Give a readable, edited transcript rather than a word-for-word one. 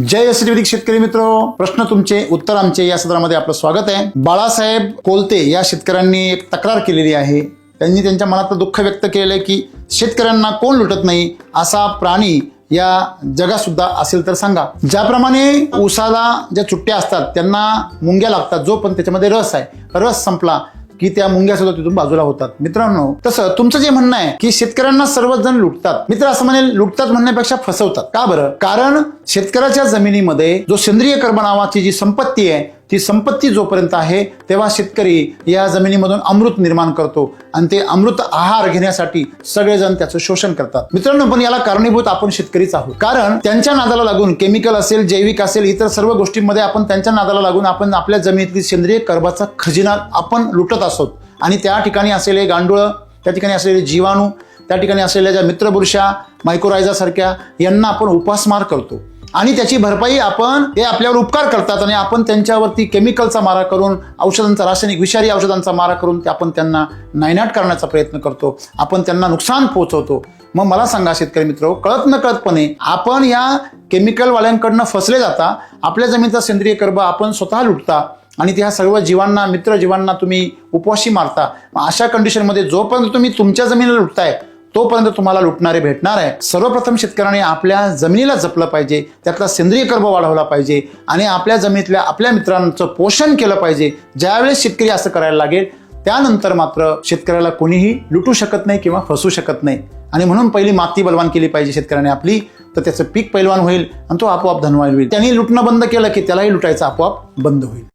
जय यशस्वी शेतकरी मित्र, प्रश्न तुमचे उत्तर आमचे या सत्रामध्ये आपलं स्वागत आहे। बाळासाहेब कोलते या शेतकऱ्यांनी एक तक्रार केलेली आहे। त्यांनी त्यांच्या मनातलं दुःख व्यक्त केले की शेतकऱ्यांना कोण लुटत नाही, असा प्राणी या जगात सुद्धा असेल तर सांगा। ज्याप्रमाणे ऊसाला ज्या चुट्ट्या असतात त्यांना मुंग्या लागतात, जो पण त्याच्यामध्ये रस आहे, रस संपला की त्या मुंग्या सुद्धा तिथून बाजूला होतात। मित्रांनो, तसं तुमचं जे म्हणणं आहे की शेतकऱ्यांना सर्वजण लुटतात, मित्र असं म्हणेल लुटतात म्हणण्यापेक्षा फसवतात। का बरं? कारण शेतकऱ्याच्या जमिनीमध्ये जो सेंद्रिय कर्ब नावाची जी संपत्ती आहे, ती संपत्ती जोपर्यंत आहे तेव्हा शेतकरी या जमिनीमधून अमृत निर्माण करतो आणि ते अमृत आहार घेण्यासाठी सगळेजण त्याचं शोषण करतात। मित्रांनो, पण याला कारणीभूत आपण शेतकरीच आहोत। कारण त्यांच्या नादाला लागून केमिकल असेल, जैविक असेल, इतर सर्व गोष्टींमध्ये आपण त्यांच्या नादाला लागून आपण आपल्या जमिनीतली सेंद्रिय कर्बाचा खजिना आपण लुटत असतो। आणि त्या ठिकाणी असलेले गांडूळ, त्या ठिकाणी असलेले जीवाणू, त्या ठिकाणी असलेल्या ज्या मित्रबुरशा, मायक्रोरायझा सारख्या यांना आपण उपासमार करतो आणि त्याची भरपाई आपण, ते आपल्यावर उपकार करतात आणि आपण त्यांच्यावरती केमिकलचा मारा करून, औषधांचा, रासायनिक विषारी औषधांचा मारा करून ते आपण त्यांना नायनाट करण्याचा प्रयत्न करतो, आपण त्यांना नुकसान पोहोचवतो। मग मला सांगा शेतकरी मित्र, कळत न कळतपणे आपण या केमिकलवाल्यांकडनं फसले जाता, आपल्या जमिनीचा सेंद्रिय कर्ब आपण स्वतः लुटता आणि त्या सर्व जीवांना, मित्र जीवांना तुम्ही उपवाशी मारता। अशा कंडिशनमध्ये जोपर्यंत तुम्ही तुमच्या जमिनीला लुटताय तोपर्यंत तुम्हाला लुटणारे भेटणार आहे। सर्वप्रथम शेतकऱ्याने आपल्या जमिनीला जपलं पाहिजे, त्यातला सेंद्रिय कर्ब वाढवला पाहिजे आणि आपल्या जमिनीतल्या आपल्या मित्रांचं पोषण केलं पाहिजे। ज्यावेळेस शेतकरी असं करायला लागेल त्यानंतर मात्र शेतकऱ्याला कोणीही लुटू शकत नाही किंवा फसू शकत नाही। आणि म्हणून पहिली माती बलवान केली पाहिजे शेतकऱ्याने आपली, तर त्याचं पीक पैलवान होईल आणि तो आपोआप धनवान होईल। त्यांनी लुटणं बंद केलं की त्यालाही लुटायचं आपोआप बंद होईल।